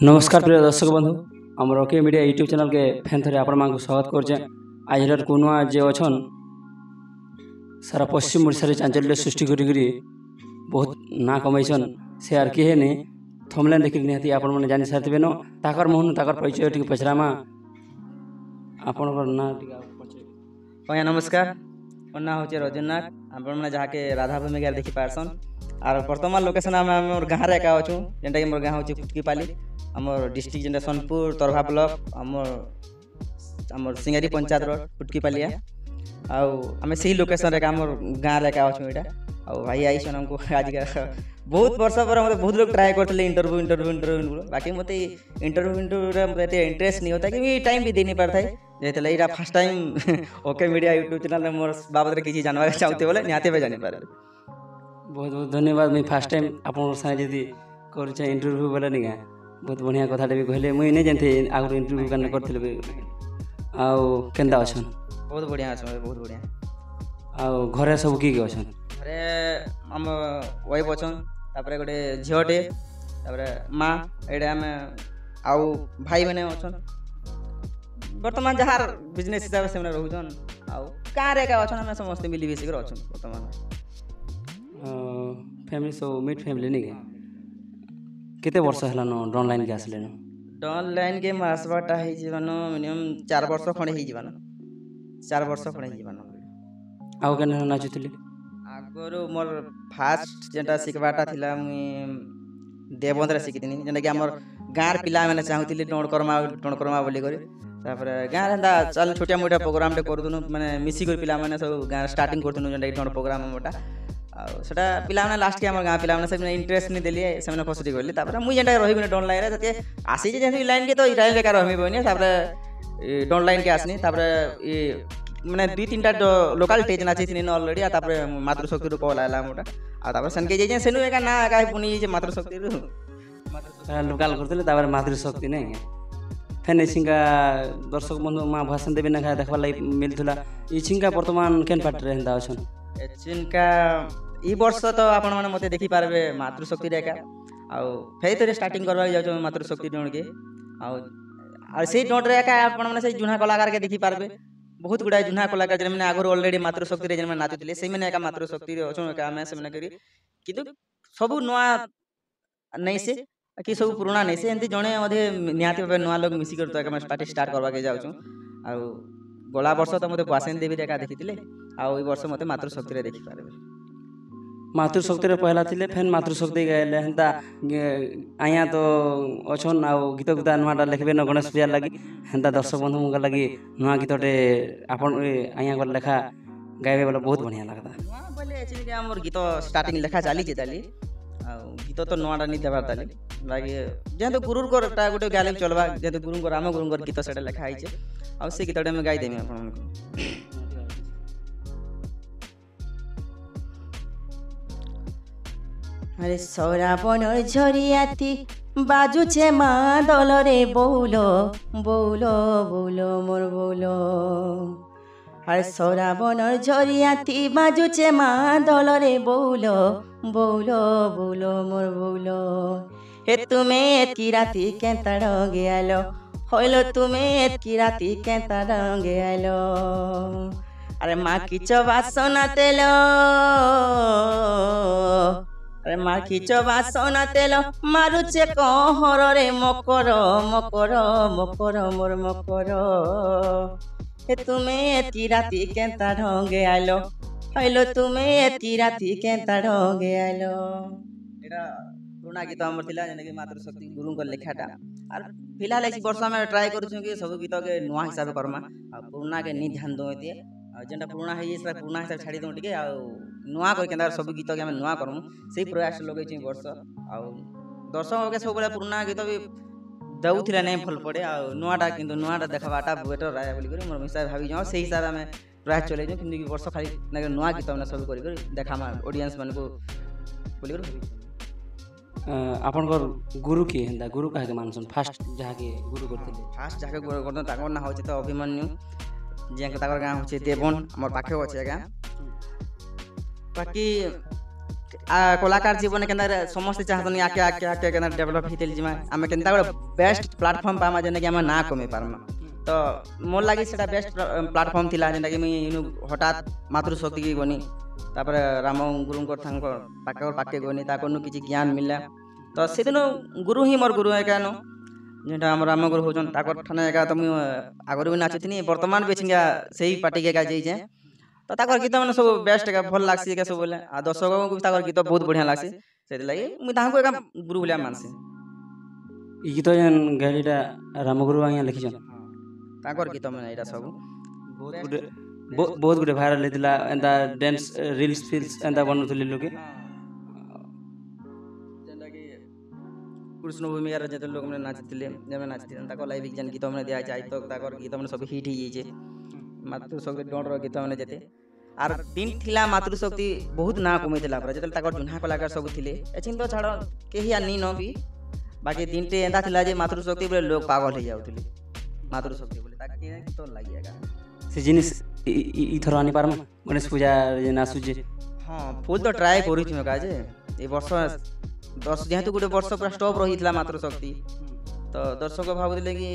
नमस्कार प्रिय दर्शक बंधु आमर ओके मीडिया यूट्यूब चैनल के फैन थे आपण मानक स्वागत करछे। आज कुनुआ जे अछन सारा पश्चिम ओडिशा रे चांचल्य सृष्टि करी बहुत ना कमाइछन से आर के ने थमलेन देखि निहाती आपण माने जानि सारथिबे न ताकर मोहन ताकर परिचय टिक पछरामा आपनकर ना टिक परिचय। भैया नमस्कार मोर ना होचे रजनाथ आपण माने जहा के राधा भूमि गार देखि पारसन आर वर्तमान लोकेशन हम मोर गां रे का अछु जेंटा कि मोर गां होचे फुटकीपाली हमर डिस्ट्रिक्ट जेंटा सोनपुर तरभा ब्लॉक हमर सिंगारी पंचायत रो फुटकीपालिया आउ हमें सही लोकेशन रे का हमर गां रे का अछु एटा आउ भाई आइसन हमको आज का बहुत वर्ष पर मते बहुत लोग ट्राई करथले इंटरव्यू बाकी मते इंटरव्यू रे मते इंटरेस्ट नहीं होता कि टाइम भी दे नहीं पारथाय जेतले एटा first time okay media YouTube channel मोर बाबत रे किछि जानवा चाहते बोले निहाते पे जानि पारे। बहुत बहुत धन्यवाद। मैं फर्स्ट टाइम आपन साथे जदी करछे इंटरव्यू बोले निगा बहुत बढ़िया कथा भी कहले मुई नहीं जानते आगु इंटरव्यू करने करथिले आउ केंदा अछन बहुत बढ़िया अछन बहुत बढ़िया आउ घरे सब की अछन घरे हम वाइफ अछन तापरे गोटे झियोटे तापरे माँ एडे हम आउ भाई माने अछन वर्तमान जहार बिजनेस हिसाब से रहउछन आउ कारे का अछन हम समस्त मिली बेसी कर अछन वर्तमान फैमिली सब मिट फैमिली नहीं केते वर्ष हला न डॉन लाइन के आसले न डॉन लाइन के मासबाटा हे जीवन मिनिमम 4 वर्ष खणे हे जीवन 4 वर्ष खणे हे जीवन आउ केन नाचुतले आगरो मोर फास्ट जेंटा सिखबाटा थिला मु देवबंदरा सिखितिनी जेंटा कि हमर गार पिला माने चाहुतिले टोण करमा बोली करे तापर गार हंदा चल छोटा मोटा प्रोग्राम टे करदुनु माने मिसी कर पिला माने सब गार स्टार्टिंग करदुनु जेंटा कि टोण प्रोग्राम मोटा सेटा पिला माने लास्ट के हमर गां पिला माने सब इंटरेस्ट नहीं देलिए सेमने फसडी करली तापर मु जेंटा रहि बिना डॉन लाइन रे जते आसी जे जेंटी लाइन के तो इराइल बेकार रहमी बनी तापर डॉन लाइन के आसनी तापर ई माने दुई तीनटा लोकल स्टेज नाची थिनी ऑलरेडी तापर मातृशक्ति रो कॉल आला मोटा तापर सन के जे सेनु एका ना काहे पुनी जे मातृशक्ति रो लोकल करतले तापर मातृशक्ति नहीं फेन सिंगा दर्शक बंधु मां भाषण देबे ना खा देखबा लाई मिलथुला ई सिंगा वर्तमान केन पार्ट रे हंदा अछन चिनका ई वर्ष तो आपण माने मते देखि पारबे मातृशक्ति रे का आउ फेर तो स्टार्टिंग करबा जाउ मातृशक्ति डोण के आउ से डोण रे का आपण माने से जुना कलाकार के देखि पारबे बहुत गुडा जुना कलाकार जे माने आगर ऑलरेडी मातृशक्ति रे जे माने नाचुतिले से माने का मातृशक्ति रे अछन का हमें से माने करी किंतु सब नुआ नै से कि सब पुराना नै से एंती जणे अधे नियाति भाबे नुआ लोग मिसी कर तो का पार्टी स्टार्ट करबा के जाउछु आउ गला वर्ष तो मते वासेन देवी रे का देखितिले आउ ई वर्ष मते मातृशक्ति रे देखि पारबे मातृशक्ति रे पहला थिले फेन मातृशक्ति गायले हंता आया तो अछन आउ गीत गुदा नुआटा लिखबे न गणेश पूजा लागि हंता दर्शक बंधु मुगा लागि नुआ गीतटे आपन आया कर लेखा गायबे वाला बहुत बढ़िया लगता नुआ बोले एक्चुअली हमर गीत स्टार्टिंग लेखा चाली जेताली आउ गीत तो नुआटा नि देबार ताली लागि जेंतो गुरुर कोटा गुटे गाले चलबा जेंतो गुरुर को राम गुरुर गीत सेटा लेखा आइचे आउ से गीतटे में गाई देमी आपन को अरे सौराबनर झरियाती बाजुचे मा दलरे बौलो बौलो बौलो मोर बौलो अरे सौराबनर झरियाती बाजुचे मा दलरे बौलो बौलो बौलो मोर बौलो हे तुमे एतकी राती केंता रंगे आलो हइलो तुमे एतकी राती केंता रंगे आलो अरे मा किचो बासना तेलो अरे माँ खींचो बासना तेल मारुचे कहर रे मकर मकर मकर मोर मकर हे तुमे एतकी राती केंता ढंगे आलो हइलो तुमे एतकी राती केंता ढंगे आलो एटा पुराना गीत हमर थिला जेने कि मातृशक्ति गुरु को लेखाटा आर फिलहाल एक वर्ष में ट्राई करू कि सब गीत के नुआ हिसाब करमा आ पुराना के नि ध्यान दो दिए जेंटा पुराना है ये पुराना हिसाब छाड़ी दो टिके आ नुआ कर केंदा सब गीत के हम नुआ करमु सेही प्रयास लगे छी वर्ष आ दर्शक के सब बेला पुराना गीत भी दउथिला नै फल पड़े आ नुआटा किंतु नुआटा देखबाटा बेटर राय बोली करी मोर हिसाब भाबी जाओ सेही हिसाब में प्रयास चले जो किंतु वर्ष खाली ना नुआ गीत हमने सब करी देखामा ऑडियंस मन को बोली करी आपनकर गुरु की हंदा गुरु काहे के मानसन फास्ट जहा के गुरु करथिले फास्ट जहा के गुरु करथन ताकर ना होचे तो अभिमन्यु जे के ताकर गां होचे देवन हमर पाखे होचे गां बाकी କଳାକାର ଜୀବନ କେନ୍ତା ସମସ୍ତେ ଚାହୁଁଛନ୍ତି ଆକେ ଆକେ ଆକେ କେନ୍ତା ଡେଭଲପ୍ ହେଇଥିଲେ ଯିମା ଆମେ କେନ୍ତା ଗୋଟେ ବେଷ୍ଟ ପ୍ଲାଟଫର୍ମ ପାଇମା ଯେନ୍ଟାକି ଆମେ ନାଁ କମେଇ ପାରମା ତ ମୋର ଲାଗି ସେଟା ବେଷ୍ଟ ପ୍ଲାଟଫର୍ମ ଥିଲା ଯେନ୍ଟାକି ମୁଇଁ ଇନୁ ହଠାତ୍ ମାତୃଶକ୍ତିକି ଗନି ତାପରେ ରାମ ଗୁରୁଙ୍କର ପାଖେ ଗନି ତାଙ୍କନୁ କିଛି ଜ୍ଞାନ ମିଳିଲା ତ ସେଦିନ ଗୁରୁ ହିଁ ମୋର ଗୁରୁ ଏକାନ ଯେନ୍ଟା ଆମର ରାମ ଗୁରୁ ହଉଛନ୍ ତାଙ୍କର ଠାନେ ଏକା ତ ମୁଇଁ ଆଗରୁ ବି ନାଚୁଥିନି ବର୍ତ୍ତମାନ ବି ଛିଙ୍ଗା ସେଇ ପାର୍ଟିକେ ଏକା ଯାଇଛେ ତ ତାଙ୍କର ଗୀତ ମାନେ ସବୁ ବେଷ୍ଟ ଏକା ଭଲ ଲାଗ୍ସି ଏକା ସବୁ ବୋଲେ ଆଉ ଦର୍ଶକଙ୍କୁ ବି ତାଙ୍କର ଗୀତ ବହୁତ ବଢ଼ିଆ ଲାଗ୍ସି ସେଥିଲାଗି ମୁଇଁ ତାହାଙ୍କୁ ଏକା ଗୁରୁ ଭଳିଆ ମାନ୍ସି ଇ ଗୀତ ଯେନ୍ ଗାଇଲିଟା ରାମଗୁରୁ ଆଜ୍ଞା ଲେଖିଛନ୍ ତାଙ୍କର ଗୀତ ମାନେ ଏଇଟା ସବୁ ବହୁତ ଗୁଟେ ବହୁତ ଗୁଟେ ଭାଇରାଲ ହେଇଥିଲା ଏନ୍ତା ଡ୍ୟାନ୍ସ ରିଲ୍ସ ଫିଲ୍ସ ଏନ୍ତା ବନଉଥିଲେ ଲୋକେ ଯେନ୍ଟାକି କୃଷ୍ଣ ଭୂମିକାର ଯେତେ ଲୋକମାନେ ନାଚିଥିଲେ ଯେମାନେ ନାଚିଥିଲେ ତାଙ୍କ ଲାଗି ଯେନ୍ ଗୀତ ମାନେ ଦିଆଯାଇଛି ଆଜି ତକ୍ ତାଙ୍କର ଗୀତ ମାନେ ସବୁ ହିଟ୍ ହେଇଯାଇଛେ ମାତୃଶକ୍ତି ଡଣ୍ଟର ଗୀତ ମାନେ ଯେତେ আর দিন ଥିଲା ମାତୃଶକ୍ତି ବହୁତ ନାଁ କମେଇଥିଲା ପୁରା ଯେତେବେଳେ ତାଙ୍କର ଜୁହ୍ନା କଳାକାର ସବୁ ଥିଲେ ଏଛିନ୍ ତ ଛାଡ଼ କେହି আর ନି ନ ବି ବାକି ଦିନଟେ ଏନ୍ତା ଥିଲା ଯେ ମାତୃଶକ୍ତି ବୋଲେ ଲୋକ ପାଗଲ ହେଇଯାଉଥିଲେ ମାତୃଶକ୍ତି ବୋଲେ ତାକେ ଗୀତ ଲାଗି ଏକା ସେ ଜିନିଷ ଇଥର ଆନି ପାରମା ଗଣେଶ ପୂଜା ଯେନ୍ ଆସୁଛେ ହଁ ଫୁଲ୍ ତ ଟ୍ରାଏ କରୁଛୁ ଏକା ଯେ ଏ ବର୍ଷ ଯେହେତୁ ଗୋଟେ ବର୍ଷ ପୁରା ଷ୍ଟପ୍ ରହିଥିଲା ମାତୃଶକ୍ତି ତ ଦର୍ଶକ ଭାବୁଥିଲେ କି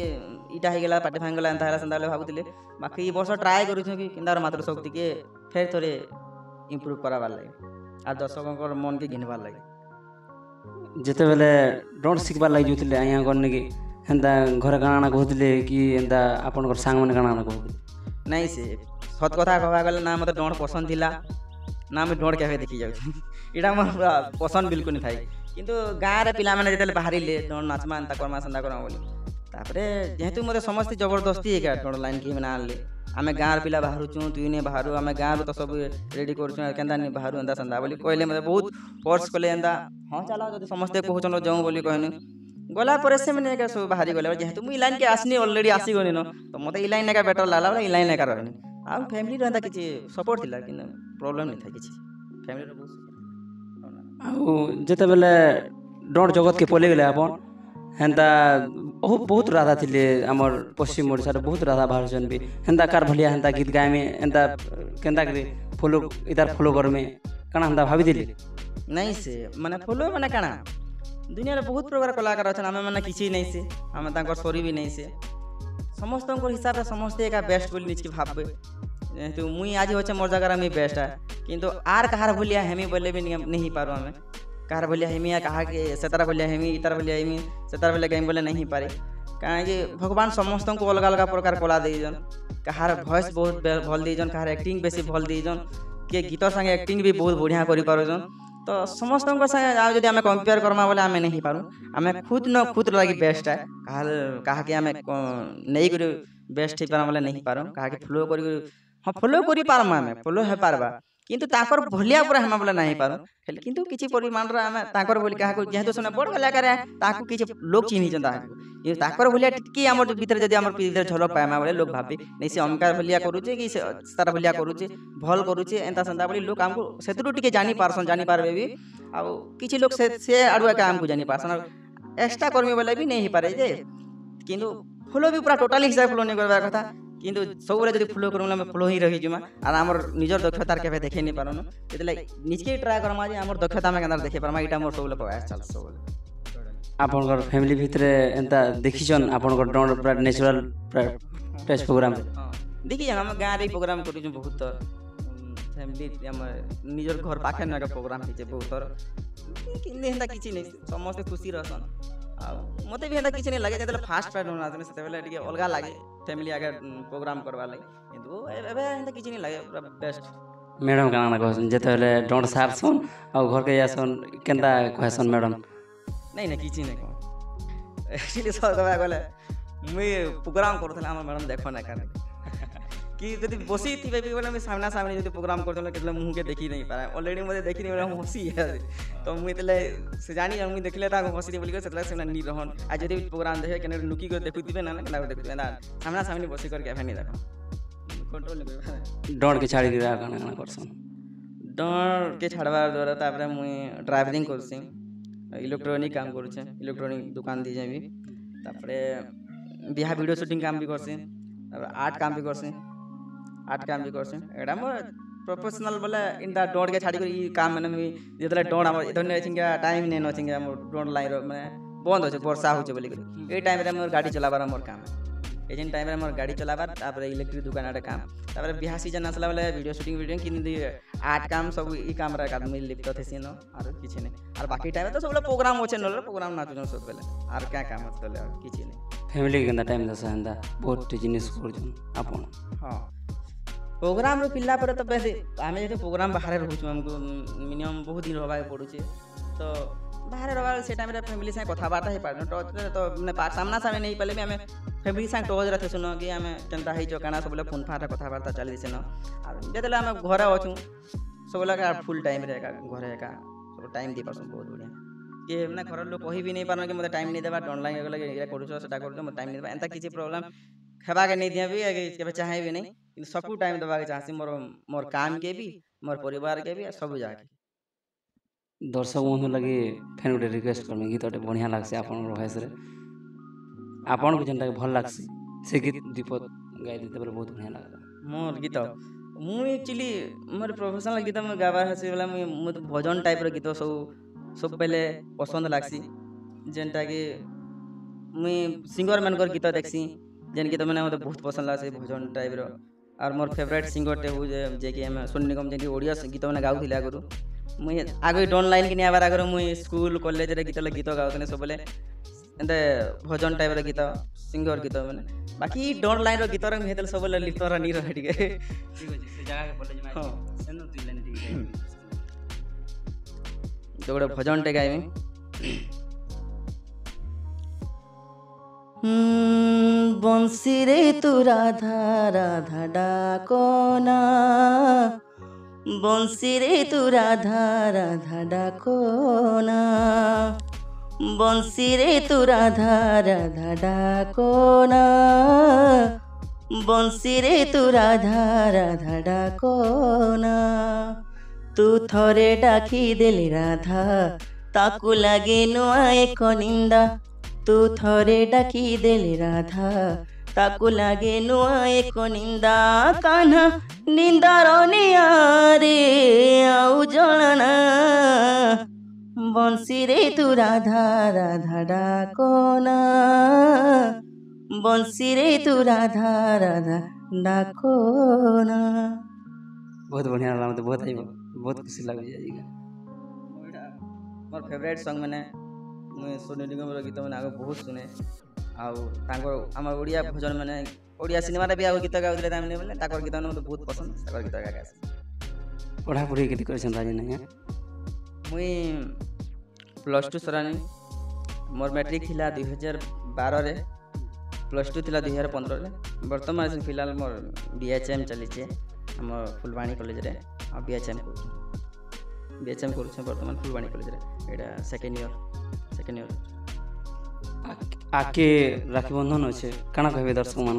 ଇଟା ହେଇଗଲା ପାଟି ଭାଙ୍ଗିଗଲା ଏନ୍ତା ହେଲା ସେନ୍ତା ହେଲେ ଭାବୁଥିଲେ ବାକି ଏ ବର୍ଷ ଟ୍ରାଏ କରୁଛୁ କି କେନ୍ତା ମାତୃଶକ୍ତିକେ ଫେର୍ ଥରେ ଇମ୍ପ୍ରୁଭ୍ କରାବାର୍ ଲାଗି ଆଉ ଦର୍ଶକଙ୍କର ମନକେ ଘିନବାର୍ ଲାଗି ଯେତେବେଳେ ଡଣ୍ଟ ଶିଖବାର୍ ଲାଗି ଯାଉଥିଲେ ଆଜ୍ଞା ଗନେ କି ହେନ୍ତା ଘରେ କାଣା କହୁଥିଲେ କି ଏନ୍ତା ଆପଣଙ୍କର ସାଙ୍ଗମାନେ କାଣା କହୁଥିଲେ ନାଇଁ ସେ ସତ କଥା କହିବାକୁ ଗଲେ ନା ମୋତେ ଡଣ୍ଟ ପସନ୍ଦ ଥିଲା ନା ମୁଇଁ ଡଣ୍ଟ କେବେ ଦେଖି ଯାଉଛି ଏଇଟା ମୋର ପୁରା ପସନ୍ଦ ବିଲକୁଲ ନି ଥାଏ କିନ୍ତୁ ଗାଁରେ ପିଲାମାନେ ଯେତେବେଳେ ବାହାରିଲେ ଡଣ୍ଟ ନାଚମା ଏନ୍ତା କର୍ମା ସେନ୍ତା କର୍ମା ବୋଲି ତାପରେ ଯେହେତୁ ମୋତେ ସମସ୍ତେ ଜବରଦସ୍ତି ଏକା ଡଣ୍ଟ ଲାଇନ୍ କି ମାନେ ଆଣିଲେ ଆମେ ଗାଁର ପିଲା ବାହାରୁଛୁ ତୁଇ ନି ବାହାରୁ ଆମେ ଗାଁରୁ ତ ସବୁ ରେଡ଼ି କରୁଛୁ କେନ୍ତା ନି ବାହାରୁ ଏନ୍ତା ସେନ୍ତା ବୋଲି କହିଲେ ମୋତେ ବହୁତ ଫୋର୍ସ କଲେ ଏନ୍ତା ହଁ ଚାଲ ଯଦି ସମସ୍ତେ କହୁଛନ୍ ଯାଉଁ ବୋଲି କହିନି ଗଲା ପରେ ସେମାନେ ଏକା ସବୁ ବାହାରି ଗଲେ ଯେହେତୁ ମୁଁ ଇ ଲାଇନ୍କେ ଆସିନି ଅଲରେଡ଼ି ଆସିଗନି ନ ତ ମୋତେ ଇ ଲାଇନ୍ ଏକା ବେଟର୍ ଲାଗଲା ବୋଲେ ଇ ଲାଇନ୍ ଏକା ରହିନି ଆଉ ଫ୍ୟାମିଲିର ଏନ୍ତା କିଛି ସପୋର୍ଟ ଥିଲା କିନ୍ତୁ ପ୍ରୋବ୍ଲେମ୍ ନାଇଁ ଥାଏ କିଛି ଫ୍ୟାମିଲିର ବହୁତ ଆଉ ଯେତେବେଳେ ଡଣ୍ଟ ଜଗତକେ ପଲେଇଗଲେ ଆପଣ ହେନ୍ତା ବହୁତ ରାଧା ଥିଲେ ଆମର ପଶ୍ଚିମ ଓଡ଼ିଶାରେ ବହୁତ ରାଧା ବାହାରୁଛନ୍ ବି ହେନ୍ତା କାର ଭଳିଆ ହେନ୍ତା ଗୀତ ଗାଇମି ଏନ୍ତା କେନ୍ତା କରି ଫଲୋ ଇତାର ଫଲୋ କରମି କାଣା ହେନ୍ତା ଭାବିଥିଲି ନାଇଁ ସେ ମାନେ ଫଲୋ ମାନେ କାଣା ଦୁନିଆରେ ବହୁତ ପ୍ରକାର କଳାକାର ଅଛନ୍ ଆମେ ମାନେ କିଛି ନାଇଁ ସେ ଆମେ ତାଙ୍କର ସରି ବି ନାଇଁ ସେ ସମସ୍ତଙ୍କର ହିସାବରେ ସମସ୍ତେ ଏକା ବେଷ୍ଟ ବୋଲି ନିଜକେ ଭାବବେ ଯେହେତୁ ମୁଇଁ ଆଜି ଅଛେ ମୋର୍ ଜାଗାରେ ମୁଇଁ ବେଷ୍ଟ କିନ୍ତୁ ଆର୍ କାହାର ଭଳିଆ ହେମି ବୋଲେ ବି ନେଇ ହେଇପାରୁ ଆମେ କାହାର ଭଳିଆ ହେମି କାହାକେ ସେତାର ଭଳିଆ ହେମି ଇତାର ଭଳିଆ ହେମି ସେତାର ଭଳିଆ ଗାଇମି ବୋଲେ ନେଇ ହେଇପାରେ କାହିଁକି ଭଗବାନ ସମସ୍ତଙ୍କୁ ଅଲଗା ଅଲଗା ପ୍ରକାର କଳା ଦେଇଛନ୍ କାହାର ଭଏସ୍ ବହୁତ ଭଲ ଦେଇଛନ୍ କାହାର ଆକ୍ଟିଂ ବେଶୀ ଭଲ ଦେଇଛନ୍ କିଏ ଗୀତ ସାଙ୍ଗେ ଆକ୍ଟିଂ ବି ବହୁତ ବଢ଼ିଆ କରିପାରୁଛନ୍ ତ ସମସ୍ତଙ୍କ ସାଙ୍ଗେ ଆଉ ଯଦି ଆମେ କମ୍ପେୟାର କର୍ମା ବୋଲେ ଆମେ ନେଇ ହେଇପାରୁ ଆମେ ଖୁଦ୍ ଲାଗି ବେଷ୍ଟ କାହାକେ ଆମେ ନେଇକରି ବେଷ୍ଟ ହେଇପାରମା ବୋଲେ ନେଇ ହେଇପାରୁ କାହାକେ ଫଲୋ କରି ହଁ ଫଲୋ କରିପାରମା ଆମେ ଫଲୋ ହେଇପାରବା କିନ୍ତୁ ତାଙ୍କର ଭଲିଆ ପୁରା ହେମା ବୋଲେ ନାହିଁ ହେଇପାରୁ ହେଲେ କିନ୍ତୁ କିଛି ପରିମାଣରେ ଆମେ ତାଙ୍କର ବୋଲି କାହାକୁ ଯେହେତୁ ସେମାନେ ବଡ଼ କଳାକାର ତାକୁ କିଛି ଲୋକ ଚିହ୍ନିଛନ୍ ତାହାକୁ କିନ୍ତୁ ତାଙ୍କର ଭଲିଆ ଟିକେ ଆମର ଭିତରେ ଯଦି ଆମର ଭିତରେ ଝଲକ ପାଇମା ବୋଲେ ଲୋକ ଭାବେ ନାଇଁ ସେ ଅମକା ଭଲିଆ କରୁଛେ କି ସେ ତାର ଭଲିଆ କରୁଛେ ଭଲ କରୁଛେ ଏନ୍ତା ସେନ୍ତା ବୋଲି ଲୋକ ଆମକୁ ସେଥିରୁ ଟିକେ ଜାଣିପାରସନ୍ ଜାଣିପାରବେ ବି ଆଉ କିଛି ଲୋକ ସେ ଆଡ଼ୁ ଏକା ଆମକୁ ଜାଣିପାରସନ୍ ଆଉ ଏକ୍ସଟ୍ରା କର୍ମୀ ବୋଲେ ବି ନେଇ ହେଇପାରେ ଯେ କିନ୍ତୁ ଫଲୋ ବି ପୁରା ଟୋଟାଲି ହିସାବରେ ଫଲୋ ନେଇ କରିବା କଥା କିନ୍ତୁ ସବୁବେଳେ ଯଦି ଫଲୋ କରୁଁ ଆମେ ଫଲୋ ହିଁ ରହିଯିମା আর আমার নিজের দক্ষতার কেবে দেখে নি পারুন যেতলাই নিজকে ট্রাই করমা যে আমার দক্ষতা আমি কেন দেখে পারমা এটা আমার সবুলে প্রয়াস চালছে সবুলে ଆପଣଙ୍କର ଫ୍ୟାମିଲି ଭିତରେ ଏନ୍ତା ଦେଖିଛନ୍ ଆପଣଙ୍କର ଡଣ୍ଟ ପୁରା ନ୍ୟାଚୁରାଲ ଷ୍ଟେଜ୍ ପ୍ରୋଗ୍ରାମ দেখি আমি গাঁরে প্রোগ্রাম করছু বহুত ফ্যামিলি আমার নিজের ঘর পাখে না প্রোগ্রাম হয়েছে বহুত থর কিন্তু এন্তা কিছু নেই সমস্তে খুশি রহসন মতো भी এন্তা কিছু নেই লাগে যেতলে ফার্স্ট ফার্স্ট নাচনে সেতবেলে টিকে অলগা লাগে ফ্যামিলি আগে প্রোগ্রাম করবার লাগে কিন্তু এবে এন্তা কিছু নেই লাগে পুরা বেস্ট ମ୍ୟାଡ଼ାମ୍ କାଣା କହେସନ୍ ଯେତେବେଳେ ଡଣ୍ଟ ସାରସନ୍ ଆଉ ଘରକେ ଯାସନ୍ କେନ୍ତା କହେସନ୍ ମ୍ୟାଡ଼ାମ୍ ନାଇଁ ନା କିଛି ନାଇଁ କହ एक्चुअली सर कहबा गले मुई प्रोग्राम करथले हमर मैडम देखो ना काने कि जदि बसी थिबे भी बोले मैं सामना सामने जदि प्रोग्राम करथले केतले मुंह के देखि नहीं पाए ऑलरेडी मते देखि नहीं हम हंसी है तो मुई तले से जानी मुई देखले ता हंसी बोली के सेतले सेना नी रहन आ जदि प्रोग्राम देखे केने लुकी के देखुथिबे ना केना देखुथिबे ना सामना सामने बसी कर के फैनी देखो कंट्रोल नहीं डर के छाड़ी दिबा काना काना करसन डर के छाड़बार द्वारा तापरे मुई ड्राइविंग करसी इलेक्ट्रॉनिक काम करुचे इलेक्ट्रॉनिक दुकान दी जाबी तापरे बिहा वीडियो शूटिंग काम भी करसी आर्ट काम भी करसी एटा मोर प्रोफेशनल बोले इनता डोंट के छाड़ी कर ई काम मैंने मी जेतले डोंट हमर इधर छिंगा टाइम ने न छिंगा हमर डोंट लाइन माने बंद होचे वर्षा होचे बोली कर ए टाइम रे मोर गाड़ी चलाबार मोर काम एजेंट टाइम रे मोर गाड़ी चलाबार तापर इलेक्ट्रिक दुकान आटे काम तापर बियाह सीजन आसला बोले वीडियो शूटिंग किन दी आर्ट काम सब ई काम रे आदमी लिप्त थे सिनो आर किछि नै आर बाकी टाइम तो सब प्रोग्राम होचे न प्रोग्राम नाचो सब बेले आर क्या काम होतले किछि नै फैमिली के टाइम दस हेंदा बहुत जिनिस करछन आपन हां प्रोग्राम रो पिल्ला पर तो बेसी आमे जे प्रोग्राम बाहर रहउछु हमको मिनिमम बहुत दिन रहबा पड़ुचे तो बाहर रहबा से टाइम रे फैमिली से कथा बार्ता हे पारन तो माने सामना सामने नहीं पले भी हमें फैमिली से टोज रहते सुनो कि हमें केनता हे जो काना सबले फोन फाटा कथा बार्ता चली दिसे न आर जेतले हमें घरे अछु सबले का फुल टाइम रे का घरे का सब टाइम दे पासु बहुत बढ़िया के माने घर लोग कहि भी नहीं पारन कि मते टाइम नहीं देबा ऑनलाइन गले ये करूछो सेटा करूछो मते टाइम नहीं देबा एंता किछि प्रॉब्लम खेबा के नहीं दिया भी के चाहे भी नहीं कि सबको टाइम देबा के चाहसी मोर काम के भी मोर परिवार के भी सब जाके दर्शक बंधु लगे फैन गोटे रिक्वेस्ट करमे गीतटे बढ़िया लागसे आपन वॉइस रे आपन को जनता भल लागसे से गीत दीपक गाय देते पर बहुत बढ़िया लागला मोर गीत मु एक्चुअली मोर प्रोफेशनल गीत में गावा हसे वाला मु भजन टाइप रो गीत सब पहले पसंद लागसी जेनटा कि मुई सिंगर मानकर गीत देखसी जेन गीत मैंने मते बहुत पसंद लागसे भजन टाइप रो और मोर फेवरेट सिंगर टे हो जे कि हम सोनू निगम जेन ओडिया गीत मैंने गाउथिले आगरु मुई आगे डॉन लाइन कि आबार आगर मुई स्कूल कॉलेज रे गीत गाउथने सबले एंते भजन टाइप रो गीत सिंगर गीत मैंने बाकी डॉन लाइन रो गीत रे हेतल सबले लिप्त रहनी रह ठीक है ठीक अछि से जगह के कॉलेज में आइ सेनो दुई लाइन ठीक तो गोटे भजन टे गाइमी बंसी रे तू राधा राधा डाकोना बंसी रे तू राधा राधा डाकोना बंसी रे तू राधा राधा डाकोना बंसी रे तू राधा राधा डाकोना तू थरे डाकी देली राधा ताकू लागे नुआ एक निंदा तू थरे डाकी देली राधा ताकू लागे नुआ एक निंदा कान्हा निंदार नियारे आउ जलना बंसी रे तू राधा राधा डाकोना बंसी रे तू राधा राधा डाकोना बहुत बढ़िया लागला मते बहुत खुशी लागै जी मोर फेवरेट सॉन्ग मैंने मुझे सोनू निगम रो गीत मैंने आगे बहुत सुने आउ तांको हमर ओडिया भजन मैंने ओडिया सिनेमा रे भी आगो गीत गाउले तामने बोले ताकर गीत मते बहुत पसंद ताकर गीत गाके पढ़ा पढ़ी केते करछन राजी नै मुई +2 सरानी मोर मैट्रिक थिला 2012 रे +2 थिला 2015 रे वर्तमान फिलहाल मोर बीएचएम चली छे हमर फुलवाणी कॉलेज रे आ बीएचएम करू वर्तमान फुलवाणी कॉलेज रे एटा सेकंड ईयर आके राखी बंधन अच्छे काना कहबे दर्शक मान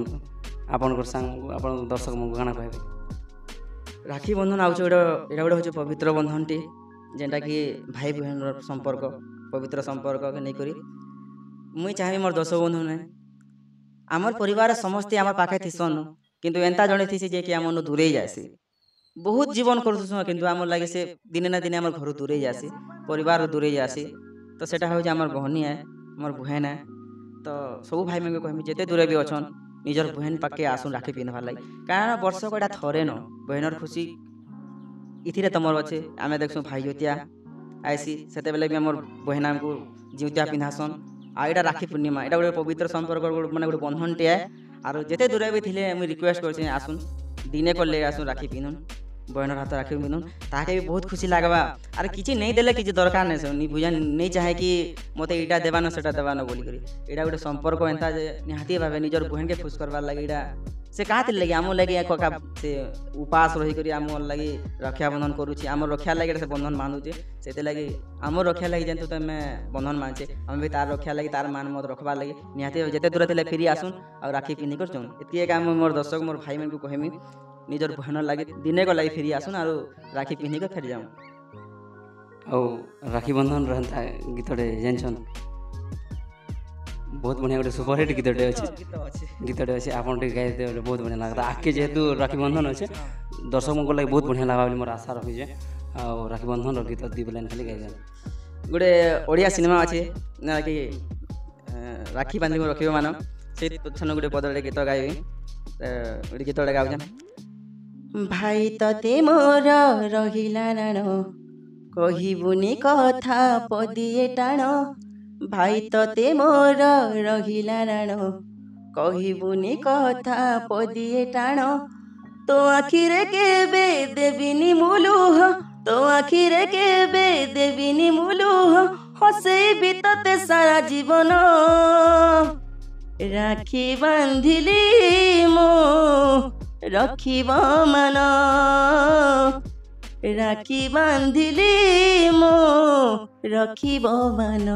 आपन संग आपन दर्शक मन काना कहबे राखी बंधन आउछ एटा गोटे होचे पवित्र बंधन टी जेंटा कि भाई बहन संपर्क पवित्र संपर्क के नहीं करी मुई चाहे मोर दर्शक बंधु ने आमर परिवार समस्ते आमर पाखे थिसन किंतु एंता जणे थिसी जे कि आमनु दूरे जासी बहुत जीवन करथुस किंतु आमर लागे से दिने ना दिने आमर घर दूरे जासी परिवार दूरे जासी तो सेटा हो जे आमर बहनी है आमर बहन है तो सब भाई में कहमी जेते दूरे भी अछन निजर बहन पाके आसुन राखी पिनवा लाई कारण वर्ष कोडा थरे न बहनर खुशी इथिरे तमर अच्छे आमे देखसु भाई जोतिया आइसी सेते बेले भी आमर बहन हमको जिउतिया पिन्हासन आ एटा राखी पूर्णिमा एटा गोटे पवित्र संपर्क माने गोटे बंधन टे आरो जेते दूरे भी थिले हम रिक्वेस्ट करछे आसुन दिने करले आसुन राखी पिनुन बहनर हाथ राखी पिनुन ताके भी बहुत खुशी लागबा आर किछि नहीं देले किछि दरकार नै से नी बुझा नहीं चाहे कि मते एटा देबा न सेटा देबा न बोली करी एटा गोटे संपर्क एंता जे निहाती भाबे निजर बहन के खुश करबा लागि एटा से काते लगे आम लगे कका से उपास रही करी आम लगे रक्षा बंधन करूची आम रक्षा लगे से बंधन मानुचे से लगे आम रक्षा लगे जानतु तो मैं बंधन मानचे हम भी तार रक्षा लगे तार मान मत रखबार लगे निहाती जेते दूर थे फेरी आसुन और राखी पिनी कर चुन एति काम मोर दर्शक मोर भाई मन को कहमी निजर बहन लगे दिने को लगे फेरी आसुन और राखी पिनी कर फेरी जाऊँ और राखी बंधन रहता गीतटे जानछन ବହୁତ ବଢ଼ିଆ ଗୋଟେ ସୁପରହିଟ୍ ଗୀତଟେ ଅଛି ଗୀତ ଅଛି ଗୀତଟେ ଅଛି ଆପଣ ଟିକେ ଗାଇଦେବେ ବୋଲେ ବହୁତ ବଢ଼ିଆ ଲାଗତା ଆଗ୍କେ ଯେହେତୁ ରାକ୍ଷୀ ବନ୍ଧନ ଅଛି ଦର୍ଶକଙ୍କ ଲାଗି ବହୁତ ବଢ଼ିଆ ଲାଗ୍ବା ବୋଲି ମୋର ଆଶା ରଖିଛେ ଆଉ ରାକ୍ଷୀ ବନ୍ଧନର ଗୀତ ଦୁଇ ବେଲେ ଖାଲି ଗାଇଦେବେ ଗୋଟେ ଓଡ଼ିଆ ସିନେମା ଅଛି ଯାହାକି ରାକ୍ଷୀ ବାନ୍ଧିକି ରଖିବ ମାନ ସେଇ ପଛନ ଗୋଟେ ପଦରେ ଗୀତ ଗାଇବି ଗୋଟେ ଗୀତଟେ ଗାଉଛନ୍ ଭାଇ ତତେ ମୋର ରହିଲା ରାଣ କହିବୁନି କଥା ପଦିଏ ଟାଣ ଭାଇ ତତେ ମୋର ରହିଲା ରାଣ କହିବୁନି କଥା ପଦିଏ ଟାଣ ତୋ ଆଖିରେ କେବେ ଦେବିନି ମୁଁ ଲୁହ ତୋ ଆଖିରେ କେବେ ଦେବିନି ମୁଁ ଲୁହ ହସେଇବି ତତେ ସାରା ଜୀବନ ରାକ୍ଷୀ ବାନ୍ଧିଲି ମୁଁ ରଖିବ ମାନ ରାକ୍ଷୀ ବାନ୍ଧିଲି ମୁଁ ରଖିବ ମାନ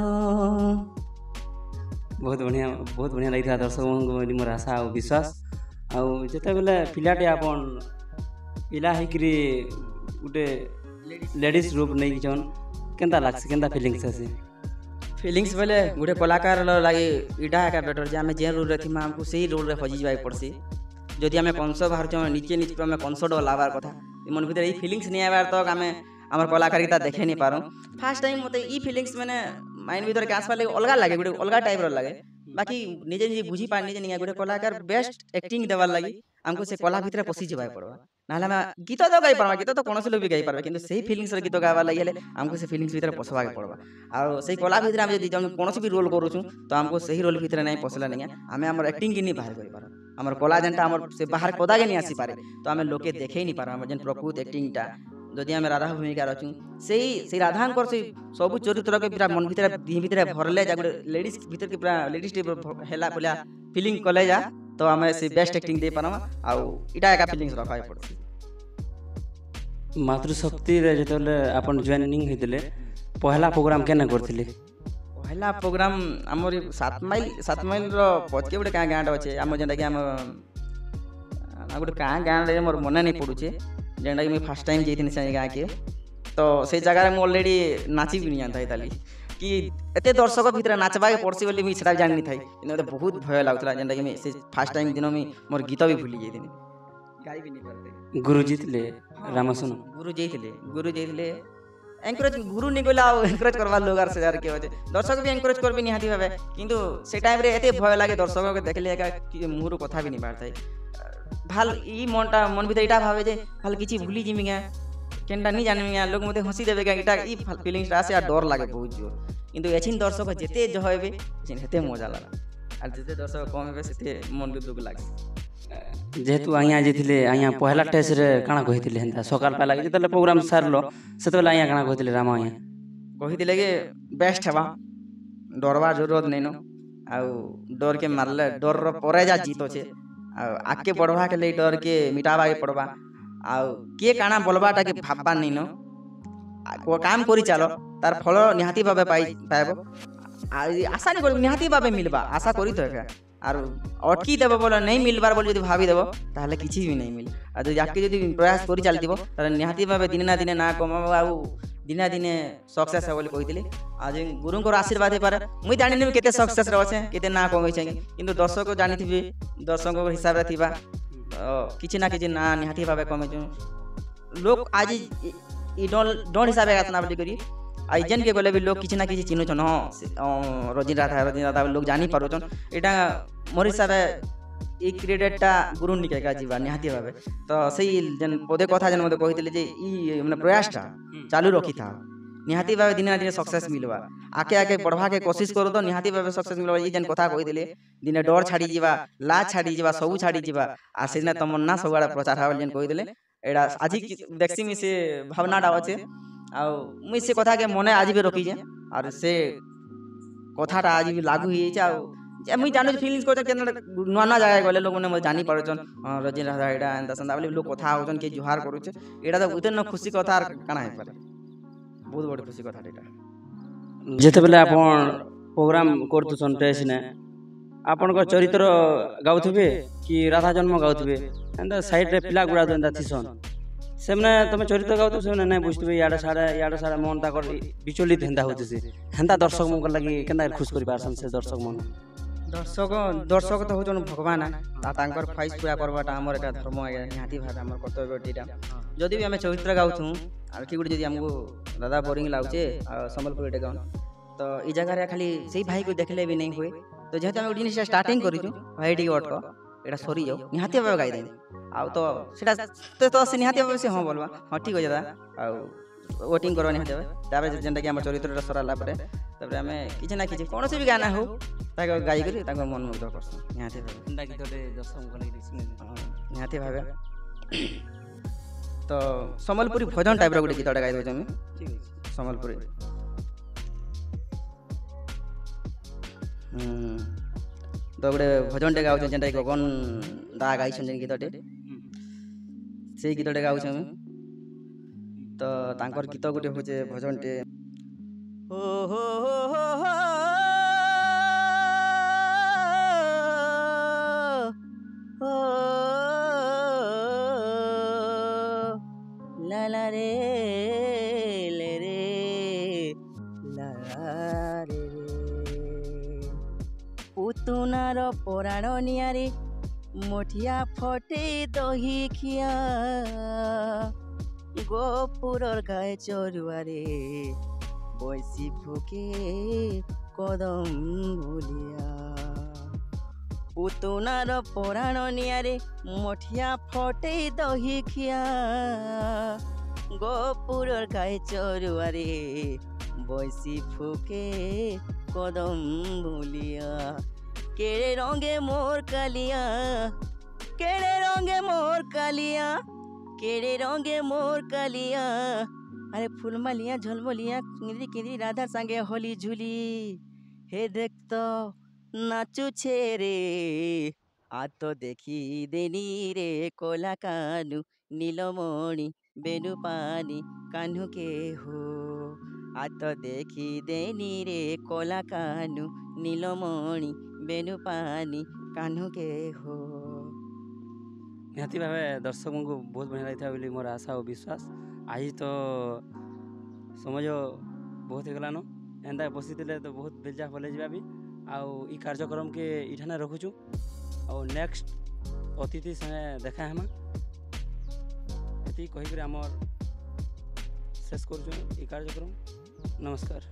ବହୁତ ବଢ଼ିଆ ଲାଗିଥିଲା ଦର୍ଶକଙ୍କୁ ବୋଲି ମୋର ଆଶା ଆଉ ବିଶ୍ୱାସ ଆଉ ଯେତେବେଳେ ପିଲାଟେ ଆପଣ ପିଲା ହେଇକିରି ଗୋଟେ ଲେଡ଼ିଜ୍ ରୂପ ନେଇଛନ୍ କେନ୍ତା ଲାଗ୍ସି କେନ୍ତା ଫିଲିଙ୍ଗସ୍ ଆସି ଫିଲିଙ୍ଗସ୍ ବୋଲେ ଗୋଟେ କଳାକାର ଲାଗି ଇଟା ଏକା ବେଟର୍ ଯେ ଆମେ ଯେ ରୋଲ୍ରେ ଥିବା ଆମକୁ ସେଇ ରୋଲ୍ରେ ହଜି ଯିବାକୁ ପଡ଼୍ସି ଯଦି ଆମେ କଂସ ବାହାରୁଛୁ ନିଜେ ନିଜକୁ ଆମେ କଂସଟା ଲାଗ୍ବାର କଥା ମନ ଭିତରେ ଏଇ ଫିଲିଙ୍ଗସ୍ ନେଇ ଆଇବାର ତକ୍ ଆମେ আমার কলাকারিতা দেখে নি পারো ফার্স্ট টাইম মতো ই ফিলিংস মানে মাইন্ড ভিতরে কাজ পালে অলগা লাগে গোটে অলগা টাইপর লাগে বাকি নিজে নিজে বুঝি পার নিজে নিয়ে গোটে কলাকার বেস্ট আক্টিং দেবার লাগি আমকো সে কলা ভিতরে পশি যাবাই পড়বা নাহলে আমি গীত তো গাই পারবা গীত তো কোনসি লোক বি গাই পারবে কিন্তু সেই ফিলিংস র গীত গাবার লাগি হলে আমকো সে ফিলিংস ভিতরে পশবাকে পড়বা আর সেই কলা ভিতরে আমি যদি কোনসি বি রোল করুছু তো আমকো সেই রোল ভিতরে নাই পশলা নাই আমি আমার আক্টিং কি নি বাহির করি পারো আমার কলা যেনটা আমার সে বাহির কদাকে নি আসি পারে তো আমি লোকে দেখেই নি পারো আমার যেন প্রকৃত আক্টিংটা যদি আমি রাধা ভূমিকা রচু সেই রাধাঙ্কর সেই সবু চরিত্রকে পুরা মন ভিতরে দিহ ভিতরে ভরলে যা গোটে লেডিজ ভিতরে কি পুরা লেডিজ টি হেলা বলিয়া ফিলিং কলে যা তো আমি সেই বেস্ট আক্টিং দেই পারমা আর ইটা একা ফিলিংস রখাই পড়ছি মাতৃশক্তিরে যেতলে আপন জয়েনিং হইতিলে পহলা প্রোগ্রাম কেনে করতিলে পহলা প্রোগ্রাম আমর 7 মাইল র পছকে গোটে গাঁ গাঁটা আছে আমার যেটা কি গোটে গাঁ রে মোর মনে নাই পড়ুছে যেটা কি ফার্স্ট টাইম যাইತೀನಿ সেই গাঁকে তো সেই জায়গায় মু অলরেডি নাচি भी नहीं जानता ताली कि एते दर्शक भीतर नाचबा के पड़सी बोली मी सेटा जानि थाई कि मते बहुत भय लागतला जेंटा कि मी से फर्स्ट टाइम दिन मी मोर गीत भी भूली जाइथिनी गाई भी नहीं करते गुरुजी ଥିଲେ रामसन गुरु जइथिले एनकरेज गुरु नहीं गला एनकरेज करवा लोग आर से यार के होते दर्शक भी एनकरेज करबे निहाती भाबे किंतु से टाइम रे एते भय लागे दर्शक के देखले का मुहर कथा भी नहीं बारथाई ভাল ই মনটা মন ভিতরে এটা ভাবে যে ভাল কিছু ভুলি জিমি গা কেনটা নি জানি গা লোক মতে হসি দেবে গা এটা ই ফিলিংসটা আসে আর ডর লাগে বহুত জোর কিন্তু এছিন দর্শক যেতে জহবে সেতে মজা লাগে আর যেতে দর্শক কম হবে সেতে মন দুঃখ লাগে যেহেতু আইয়া যেতিলে আইয়া পহলা টেস্ট রে কাଣା কহিতিলে হেনতা সকাল পালা যেতলে প্রোগ্রাম সারলো সেতলে আইয়া কাଣା কহিতিলে রাম আইয়া কহিতিলে যে বেস্ট হেবা ডরবা জরুরত নেই নো ଆଉ ଡର के मारले डर ର ପରେ ଯା ଜିତ ଅଛି आगे बढ़वा के लिए डर के मिटावा के पड़वा आउ किए काना बोलबाटा के भाबबा नहीं न काम करी चलो तार फल निहाती भाबे पाइब आशा नहीं कर निहाती भाबे मिलबा आशा करी तो आर अटकी देव बोल नहीं मिलबार बोल जो भाभी देव ताहले किछि भी नहीं मिल आ जो आके जो प्रयास करी चलतिबो तार निहाती भाबे दिन ना कमाबा आउ दिना दिने सक्सेस है बोली कहितले आज गुरुंकर आशीर्वाद हे पारे मुई जानि नै केते सक्सेस रे अछि केते ना कमै छै किंतु दर्शक जानि थिबे दर्शक हिसाब रे थिबा किछि ना किछि ना निहाती भाबे कमै छु लोग आज ई डोन हिसाब रे आतना बोली करी आई जन के गले भी लोग किछि ना किछि चिन्हु छन रजिन राधा लोग जानि पारो छन एटा मोर हिसाब रे ई क्रेडिटटा गुरु निके का जीवा निहाती भाबे तो सही जन पदे कथा जन मते कहितले जे ई माने प्रयासटा चालू रखी था निहाती भाबे दिन ना दिन सक्सेस मिलवा आके बढ़वा के कोशिश करो तो निहाती भाबे सक्सेस मिलवा ई जन कथा कहि दिले दिने डर छाड़ी जीवा लाज छाड़ी जीवा सब छाड़ी जीवा आ सेना तमन्ना सबड़ा प्रचार हावल जन कहि दिले एडा आजि देखसी मी से भावनाटा अछि आ मुई से कथा के मने आज भी रखी जे और से कथाटा आज भी लागू होई छै आ मुई जानो फीलिंग्स को के नवा जगह गले लोग ने जानि पारछन रजिन राधा एडा एंदा संदा बोले लोग कथा होजन के जुहार करू छै एडा तो उते न खुशी कथा काना है पारे बहुत बड़ी खुशी कथा एटा जेतेबेले आपण प्रोग्राम करतु सन्टेस ने आपण को चरित्र गाउथबे कि राधा जन्म गाउथबे एंदा साइड रे पिला गुडा दंदा थिसन सेमने तमे चरित्र गाउतो सेमने नै बुझतबे याडा सारा मन ता कर बिचलित हेंदा होतसे हेंदा दर्शक मन लगी केना खुश करि पारसन से दर्शक मन ଦର୍ଶକ ତ ହଉଛନ୍ ଭଗବାନ ଆଉ ତାଙ୍କର ଖ୍ୱାଇଶ ପୁରା କରବାଟା ଆମର ଏଟା ଧର୍ମ ଆଜ୍ଞା ନିହାତି ଭାବେ ଆମର କର୍ତ୍ତବ୍ୟ ଏଇଟା ଯଦି ବି ଆମେ ଚରିତ୍ର ଗାଉଥୁଁ ଆଉ କି ଗୋଟେ ଯଦି ଆମକୁ ଦାଦା ବୋରିଂ ଲାଗୁଛେ ଆଉ ସମ୍ବଲପୁରୀ ଏଇଟା ଗାଉନ୍ ତ ଏଇ ଜାଗାରେ ଖାଲି ସେଇ ଭାଇକୁ ଦେଖିଲେ ବି ନେଇ ହୁଏ ତ ଯେହେତୁ ଆମେ ଗୋଟେ ଜିନିଷଟା ଷ୍ଟାର୍ଟିଂ କରିଛୁ ଭାଇ ଟିକେ ଅଟକ ଏଇଟା ସରିଯାଉ ନିହାତି ଭାବେ ଗାଇଦେମି ଆଉ ତ ସେଟା ତ ସେ ନିହାତି ଭାବେ ସେ ହଁ ବୋଲବା ହଁ ଠିକ୍ ଅଛି ଦାଦା ଆଉ ୱେଟିଂ କରିବା ନିହାତି ଭାବେ ତାପରେ ଯେନ୍ଟାକି ଆମ ଚରିତ୍ରଟା ସରାଲା ପରେ ତାପରେ ଆମେ କିଛି ନା କିଛି କୌଣସି ବି ଗାନା ହଉ ତାକୁ ଗାଇକରି ତାଙ୍କ ମନ ମୁଗ୍ଧ କରସୁଁ ନିହାତି ଭାବେ ଏନ୍ତା ଗୀତଟେ ଦର୍ଶକଙ୍କ ଲାଗି ଶୁଣେଇ ନିହାତି ଭାବେ ତ ସମ୍ବଲପୁରୀ ଭଜନ ଟାଇପ୍ର ଗୋଟେ ଗୀତଟା ଗାଇ ଦେଉଛୁ ଆମେ ଠିକ୍ ଅଛି ସମ୍ବଲପୁରୀ ତ ଗୋଟେ ଭଜନଟେ ଗାଉଛୁ ଯେନ୍ଟା ଗଗନ ଦା ଗାଇଛନ୍ ଯେନ୍ ଗୀତଟେ ସେଇ ଗୀତଟେ ଗାଉଛୁ ଆମେ ତ ତାଙ୍କର ଗୀତ ଗୋଟେ ହଉଛେ ଭଜନଟେ ହୋ ହୋ ହୋ ହୋ ହୋ লা লা রে লে রে লা রে পুতুনার পরাণ নিয়ারে মঠিয়া ফটে দহি খিয়া গোপুরর গায়ে চড়ুয়ারে বৈশি ফুকে কদম বলিয়া পুতুনার পরাণ নিয়ারে মঠিয়া ফটে দহি খিয়া গোপুরর গায়ে চড়ুয়ারে বৈশি ফুকে কদম বলিয়া কেড়ে রঙে মোর কালিয়া কেড়ে রঙে মোর কালিয়া কেড়ে রঙে মোর কালিয়া আরে ফুলমালিয়া ঝলমলিয়া কিঁদরি কিঁদরি রাধার সঙ্গে হলি ঝুলি হে দেখত নাচুছে রে আর তো দেখি দেনি রে কোলা কানু নীলমণি বেনু পানি কানুকে হো আর তো দেখি দেনি রে কোলা কানু নীলমণি বেনু পানি কানুকে হো ନିହାତି ଭାବେ ଦର୍ଶକଙ୍କୁ ବହୁତ ବଢ଼ିଆ ଲାଗିଥାଏ ବୋଲି ମୋର ଆଶା ଓ ବିଶ୍ୱାସ ଆଜି ତ ସମାଜ ବହୁତ ହେଇଗଲାନ ଏନ୍ତା ବସିଥିଲେ ତ ବହୁତ ବେଲଜା ଭଲେ ଯିବା ବି ଆଉ ଇ କାର୍ଯ୍ୟକ୍ରମକେ ଇଠାନେ ରଖୁଛୁ ଆଉ ନେକ୍ସଟ ଅତିଥି ସାଙ୍ଗେ ଦେଖା ହେମା ଏତିକି କହିକରି ଆମର ଶେଷ କରୁଛୁ ଇ କାର୍ଯ୍ୟକ୍ରମ ନମସ୍କାର।